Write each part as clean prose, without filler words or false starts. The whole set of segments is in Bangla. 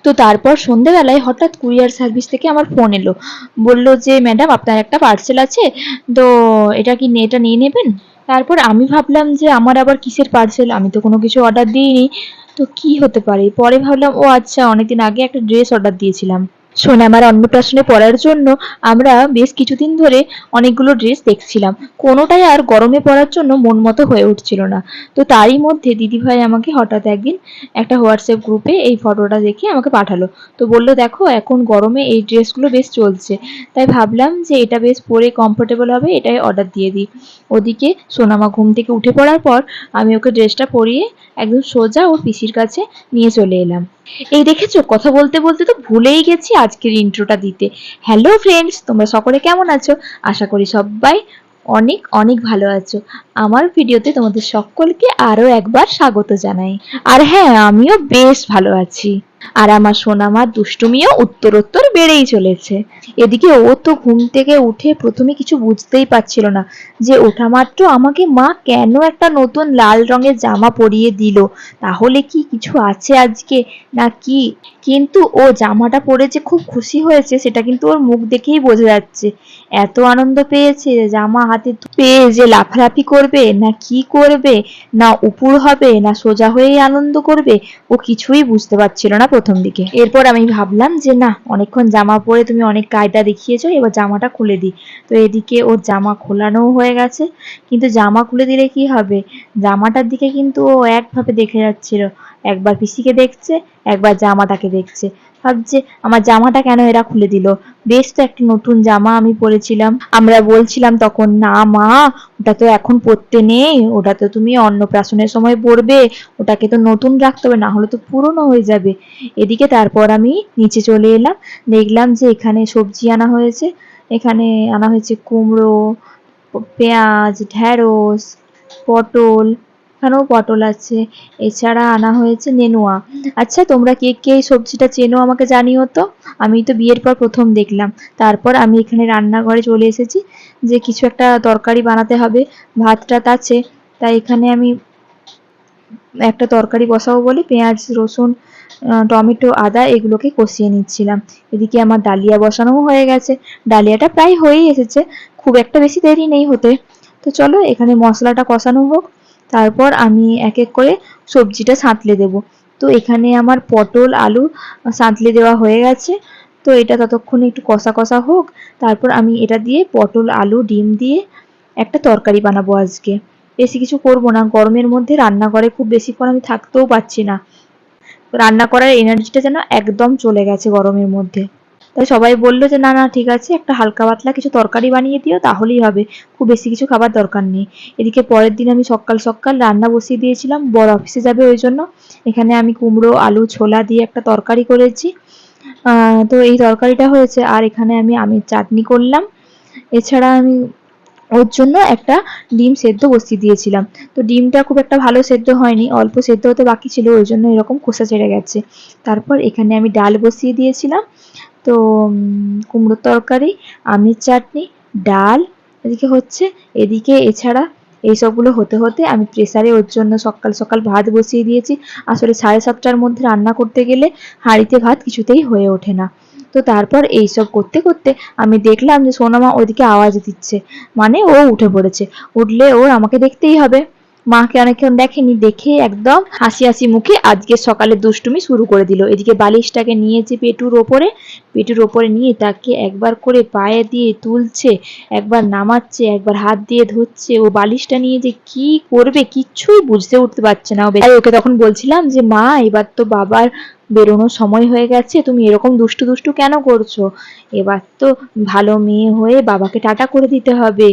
তো তারপর সন্ধ্যেবেলায় হঠাৎ কুরিয়ার সার্ভিস থেকে আমার ফোন এলো, বলল যে ম্যাডাম আপনার একটা পার্সেল আছে, তো এটা কি এটা নিয়ে নেবেন। তারপর আমি ভাবলাম যে আমার আবার কিসের পার্সেল, আমি তো কোনো কিছু অর্ডার দিইনি, তো কি হতে পারে। পরে ভাবলাম ও আচ্ছা, অনেকদিন আগে একটা ড্রেস অর্ডার দিয়েছিলাম সোনামার অন্নপ্রাশনে পরার জন্য। আমরা বেশ কিছুদিন ধরে অনেকগুলো ড্রেস দেখছিলাম, কোনোটাই আর গরমে পরার জন্য মন মতো হয়ে উঠছিল না। তো তারই মধ্যে দিদিভাই আমাকে হঠাৎ একদিন একটা হোয়াটসঅ্যাপ গ্রুপে এই ফটোটা দেখে আমাকে পাঠালো। তো বললো দেখো এখন গরমে এই ড্রেসগুলো বেশ চলছে, তাই ভাবলাম যে এটা বেশ পরে কমফোর্টেবল হবে, এটাই অর্ডার দিয়ে দিই। ওদিকে সোনামা ঘুম থেকে উঠে পড়ার পর আমি ওকে ড্রেসটা পরিয়ে একদম সোজা ওর পিসির কাছে নিয়ে চলে এলাম। এই দেখেছো, কথা বলতে বলতে তো ভুলেই গেছি আজকের ইন্ট্রোটা দিতে। হ্যালো ফ্রেন্ডস, তোমরা সকলে কেমন আছো? আশা করি সবাই অনেক অনেক ভালো আছো। আমার ভিডিওতে তোমাদের সকলকে আরো একবার স্বাগত জানাই। আর হ্যাঁ, আমিও বেশ ভালো আছি। আর আমার সোনামার দুষ্টুমিও উত্তরোত্তর বেড়েই চলেছে। এদিকে ও তো ঘুম থেকে উঠে প্রথমে কিছু বুঝতেই পারছিল না যে ওঠা মাত্র আমাকে মা কেন একটা নতুন লাল রঙের জামা পরিয়ে দিল, তাহলে কি কিছু আছে আজকে না কি। কিন্তু ও জামাটা পরে যে খুব খুশি হয়েছে সেটা কিন্তু ওর মুখ দেখেই বোঝা যাচ্ছে। এত আনন্দ পেয়েছে, জামা হাতে পেয়ে যে লাফালাফি করবে না কি করবে, না উপুর হবে না সোজা হয়েই আনন্দ করবে, ও কিছুই বুঝতে পারছিল না প্রথম দিকে। এরপর আমি ভাবলাম যে না, অনেকক্ষণ জামা পরে তুমি অনেক কায়দা দেখিয়েছো, এবার জামাটা খুলে দিই। তো এদিকে ওর জামা খোলানোও হয়ে গেছে, কিন্তু জামা খুলে দিলে কি হবে, জামাটার দিকে কিন্তু ও একভাবে দেখে যাচ্ছিল, একবার পিসিকে দেখছে একবার জামাটাকে দেখছে, ভাবছে আমার জামাটা কেন এরা খুলে দিল, বেশ তো একটা নতুন জামা আমি পরেছিলাম। আমরা বলছিলাম তখন না মা, ওটা তো এখন পরতে নেই, ওটা তো তুমি অন্নপ্রাশনের সময় পরবে, ওটাকে তো নতুন রাখতে হবে, না হলে তো পুরনো হয়ে যাবে। এদিকে তারপর আমি নিচে চলে এলাম, দেখলাম যে এখানে সবজি আনা হয়েছে। এখানে আনা হয়েছে কুমড়ো, পেঁয়াজ, ঢেঁড়স, পটল, এখানেও পটল আছে। এছাড়া আনা হয়েছে নেনুয়া। আচ্ছা তোমরা কে কে এই সবজিটা চেনো আমাকে জানিও তো, আমি তো বিয়ের পর প্রথম দেখলাম। তারপর আমি এখানে রান্নাঘরে চলে এসেছি যে কিছু একটা তরকারি বানাতে হবে, ভাত টাত আছে, তাই এখানে আমি একটা তরকারি বসাবো বলে পেঁয়াজ রসুন টমেটো আদা এগুলোকে কষিয়ে নিচ্ছিলাম। এদিকে আমার ডালিয়া বসানোও হয়ে গেছে, ডালিয়াটা প্রায় হয়েই এসেছে, খুব একটা বেশি দেরি নেই হতে। তো চলো এখানে মশলাটা কষানো হোক, তারপর আমি এক এক করে সবজিটা সাঁতলে দেব। তো এখানে আমার পটল আলু সাঁতলে দেওয়া হয়ে গেছে, তো এটা ততক্ষণে একটু কষা কষা হোক, তারপর আমি এটা দিয়ে পটল আলু ডিম দিয়ে একটা তরকারি বানাবো আজকে। বেশি কিছু করব না, গরমের মধ্যে রান্নাঘরে খুব বেশিক্ষণ আমি থাকতেও পারছি না, রান্না করার এনার্জিটা যেন একদম চলে গেছে গরমের মধ্যে। তাই সবাই বললো যে না না ঠিক আছে, একটা হালকা পাতলা কিছু তরকারি বানিয়ে দিও তাহলেই হবে, খুব বেশি কিছু খাবার দরকার নেই। এদিকে পরের দিন আমি সকাল সকাল রান্না বসিয়ে দিয়েছিলাম, বর অফিসে যাবে ওই জন্য। এখানে আমি কুমড়ো আলু ছোলা দিয়ে একটা তরকারি করেছি, তো এই তরকারিটা হয়েছে। আর এখানে আমি আমের চাটনি করলাম। এছাড়া আমি ওর জন্য একটা ডিম সেদ্ধ বসিয়ে দিয়েছিলাম, তো ডিমটা খুব একটা ভালো সেদ্ধ হয়নি, অল্প সেদ্ধ হতে বাকি ছিল, ওই জন্য এরকম খোসা ছেড়ে গেছে। তারপর এখানে আমি ডাল বসিয়ে দিয়েছিলাম। তো কুমড়োর তরকারি, আমের চাটনি, ডাল এদিকে হচ্ছে। এদিকে এছাড়া এই সবগুলো হতে হতে আমি প্রেসারে ওর জন্য সকাল সকাল ভাত বসিয়ে দিয়েছি। আসলে 7:30টার মধ্যে রান্না করতে গেলে হাঁড়িতে ভাত কিছুতেই হয়ে ওঠে না। তো তারপর এইসব করতে করতে আমি দেখলাম যে সোনামা ওইদিকে আওয়াজ দিচ্ছে, মানে ও উঠে পড়েছে। উঠলে ওর আমাকে দেখতেই হবে। মাকে অনেকক্ষণ দেখেনি, দেখে একদম হাসি হাসি মুখে আজকে সকালে দুষ্টুমি শুরু করে দিল। এদিকে বালিশটাকে নিয়েছে পেটুর ওপরে নিয়ে তাকে একবার করে পায়ে দিয়ে তুলছে, একবার নামাচ্ছে, একবার হাত দিয়ে ধরছে। ও বালিশটা নিয়ে যে কি করবে কিচ্ছুই বুঝতে উঠতে পারছে না। ওকে তখন বলছিলাম যে মা এবার তো বাবার বেরোনোর সময় হয়ে গেছে, তুমি এরকম দুষ্টু দুষ্টু কেন করছো, এবার তো ভালো মেয়ে হয়ে বাবাকে টাটা করে দিতে হবে।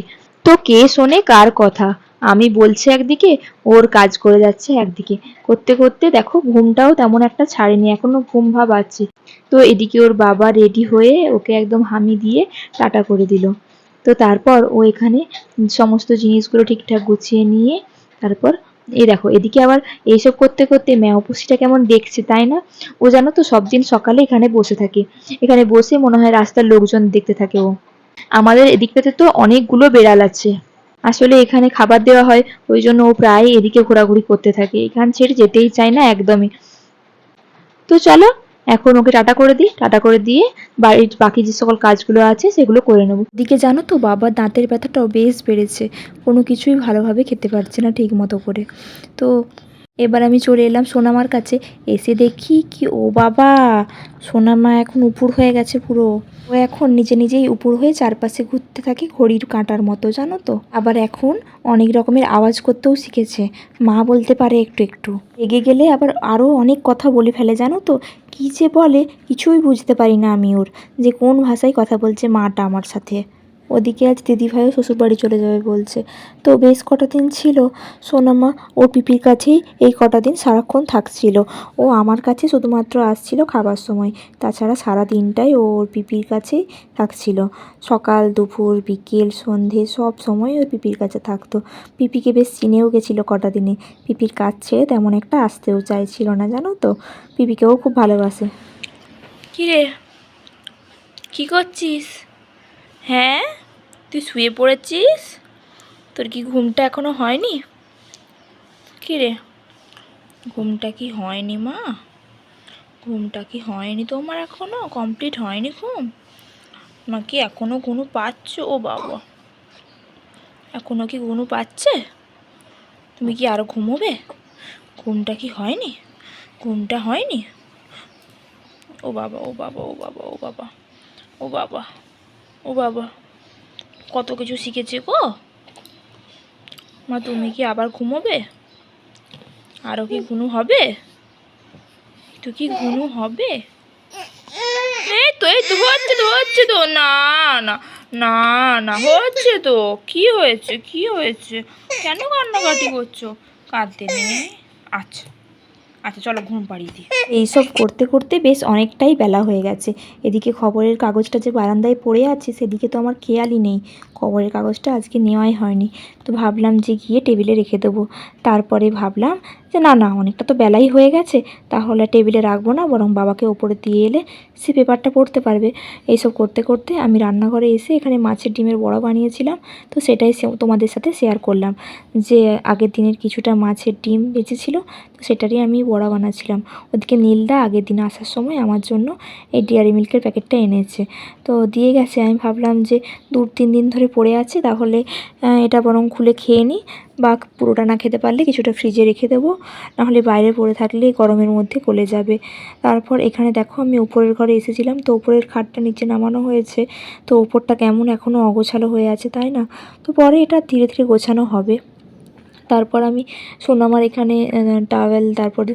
তো কে শোনে কার কথা, আমি বলছি একদিকে, ওর কাজ করে যাচ্ছে একদিকে, করতে করতে দেখো ঘুমটাও তেমন একটা ছাড়েনি, এখনো ঘুম ভাব আছে। তো এদিকে ওর বাবা রেডি হয়ে ওকে একদম হামি দিয়ে টাটা করে দিল। তো তারপর ও এখানে সমস্ত জিনিসগুলো ঠিকঠাক গুছিয়ে নিয়ে তারপর এই দেখো এদিকে আবার এইসব করতে করতে মেওপুষিটা কেমন দেখছে তাই না। ও জানো তো সব দিন সকালে এখানে বসে থাকে, এখানে বসে মনে হয় রাস্তার লোকজন দেখতে থাকে। ও আমাদের এদিকটাতে তো অনেকগুলো বেড়াল আছে, আসলে এখানে খাবার দেওয়া হয় ওই জন্য ও প্রায় এদিকে ঘোরাঘুরি করতে থাকে, এখান ছেড়ে যেতেই চায় না একদমই। তো চলো এখন ওকে টাটা করে দিই, টাটা করে দিয়ে বাড়ির বাকি যে সকল কাজগুলো আছে সেগুলো করে নেবো। এদিকে জানো তো বাবার দাঁতের ব্যথাটাও বেশ বেড়েছে, কোনো কিছুই ভালোভাবে খেতে পারছে না ঠিক মতো করে। তো এবার আমি চলে এলাম সোনামার কাছে, এসে দেখি কি ও বাবা, সোনামা এখন উপুর হয়ে গেছে পুরো। ও এখন নিজে নিজেই উপুর হয়ে চারপাশে ঘুরতে থাকে ঘড়ির কাঁটার মতো, জানো তো। আবার এখন অনেক রকমের আওয়াজ করতেও শিখেছে, মা বলতে পারে একটু একটু। রেগে গেলে আবার আরও অনেক কথা বলে ফেলে, জানো তো। কী যে বলে কিছুই বুঝতে পারি না আমি ওর, যে কোন ভাষায় কথা বলছে মাটা আমার সাথে। ওদিকে আজ দিদিভাইও শ্বশুরবাড়ি চলে যাবে বলছে। তো বেশ কটা দিন ছিল সোনামা ওর পিপির কাছেই এই কটা দিন সারাক্ষণ থাকছিল। ও আমার কাছে শুধুমাত্র আসছিল খাবার সময়, তাছাড়া সারা দিনটাই ও ওর পিপির কাছেই থাকছিল। সকাল দুপুর বিকেল সন্ধে সব সময় ওর পিপির কাছে থাকতো। পিপিকে বেশ চিনেও গেছিলো কটা দিনে। পিপির কাজ ছেড়ে তেমন একটা আসতেও চাইছিল না, জানো তো। পিপিকেও খুব ভালোবাসে। কী রে, কী করছিস? হ্যাঁ, তুই শুয়ে পড়েছিস? তোর কি ঘুমটা এখনো হয়নি? কী রে, ঘুমটা কি হয়নি মা? ঘুমটা কি হয়নি তোমার এখনো? কমপ্লিট হয়নি ঘুম? নাকি এখনো ঘুমু পাচ্ছ? ও বাবা, এখনো কি ঘুমু পাচ্ছে? তুমি কি আরো ঘুমোবে? ঘুমটা কি হয়নি? ঘুমটা হয়নি? ও বাবা, ও বাবা, ও বাবা, ও বাবা, ও বাবা, ও বাবা, কত কিছু শিখেছে গো মা। তুমি কি আবার ঘুমোবে? আরও কি ঘুনু হবে? তো কি ঘুনু হবে? এই তো হচ্ছে তো না না না না, হচ্ছে তো। কি হয়েছে, কি হয়েছে? কেন কান্নাকাটি করছো? কাঁদতে নেই। আচ্ছা আচ্ছা, চলো ঘুম পাড়িয়ে দিই। এইসব করতে করতে বেশ অনেকটাই বেলা হয়ে গেছে। এদিকে খবরের কাগজটা যে বারান্দায় পড়ে আছে সেদিকে তো আমার খেয়ালই নেই, খবরের কাগজটা আজকে নেওয়াই হয়নি। তো ভাবলাম যে গিয়ে টেবিলে রেখে দেবো। তারপরে ভাবলাম যে না না, অনেকটা তো বেলাই হয়ে গেছে, তাহলে টেবিলে রাখবো না, বরং বাবাকে ওপরে দিয়ে এলে সে পেপারটা পড়তে পারবে। এইসব করতে করতে আমি রান্নাঘরে এসে এখানে মাছের ডিমের বড়া বানিয়েছিলাম। তো সেটাই তোমাদের সাথে শেয়ার করলাম, যে আগের দিনের কিছুটা মাছের ডিম বেঁচেছিল, তো সেটারই আমি বড়া বানাচ্ছিলাম। ওদিকে নীলদা আগের দিন আসার সময় আমার জন্য এই ডেয়ারি মিল্কের প্যাকেটটা এনেছে, তো দিয়ে গেছে। আমি ভাবলাম যে 2-3 দিন ধরে পড়ে আছে, তাহলে এটা বরং খুলে খেয়ে নিই, বা পুরোটা না খেতে পারলে কিছুটা ফ্রিজে রেখে দেবো, নাহলে বাইরে পড়ে থাকলে গরমের মধ্যে গলে যাবে। তারপর এখানে দেখো আমি উপরের ঘরে এসেছিলাম, তো উপরের খাটটা নিচে নামানো হয়েছে। তো উপরটা কেমন এখনও অগোছালো হয়ে আছে, তাই না? তো পরে এটা ধীরে ধীরে গোছানো হবে। তারপর আমি সোনামার এখানে টাওয়েল, তারপর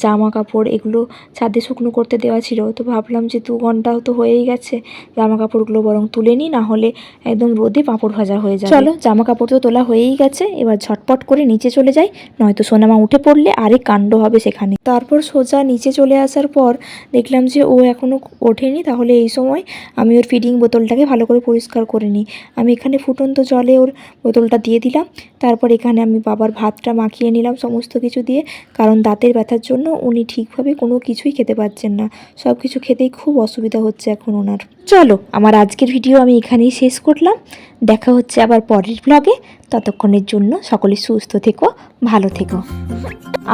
জামা কাপড় এগুলো ছাদে শুকনো করতে দেওয়া ছিল। তো ভাবলাম যে 2 ঘন্টাও তো হয়েই গেছে, জামা কাপড়গুলো বরং তুলে নিই, না হলে একদম রোদে পাঁপড় ভাজা হয়ে যাবে। চলো, জামা কাপড় তো তোলা হয়েই গেছে, এবার ঝটপট করে নিচে চলে যাই, নয়তো সোনামা উঠে পড়লে আরেক কাণ্ড হবে সেখানে। তারপর সোজা নিচে চলে আসার পর দেখলাম যে ও এখনও ওঠেনি, তাহলে এই সময় আমি ওর ফিডিং বোতলটাকে ভালো করে পরিষ্কার করে নিই। আমি এখানে ফুটন্ত জলে ওর বোতলটা দিয়ে দিলাম। তারপর এখানে আমি বাবার ভাতটা মাখিয়ে নিলাম সমস্ত কিছু দিয়ে, কারণ দাঁতের ব্যথার জন্য উনি ঠিকভাবে কোনো কিছুই খেতে পারছেন না, সব কিছু খেতেই খুব অসুবিধা হচ্ছে এখন ওনার। চলো, আমার আজকের ভিডিও আমি এখানেই শেষ করলাম, দেখা হচ্ছে আবার পরের ব্লগে। ততক্ষণের জন্য সকলে সুস্থ থেকো, ভালো থেকো।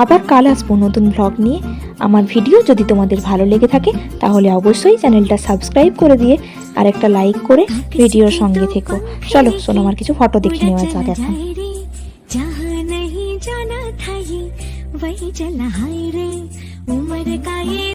আবার কাল আসবো নতুন ব্লগ নিয়ে। আমার ভিডিও যদি তোমাদের ভালো লেগে থাকে তাহলে অবশ্যই চ্যানেলটা সাবস্ক্রাইব করে দিয়ে আর একটা লাইক করে ভিডিওর সঙ্গে থেকো। চলো সোনামার কিছু ফটো দেখে নেওয়া যাক এখন। जहाँ नहीं जाना था ये वही चला हाय रे, उम्र का ये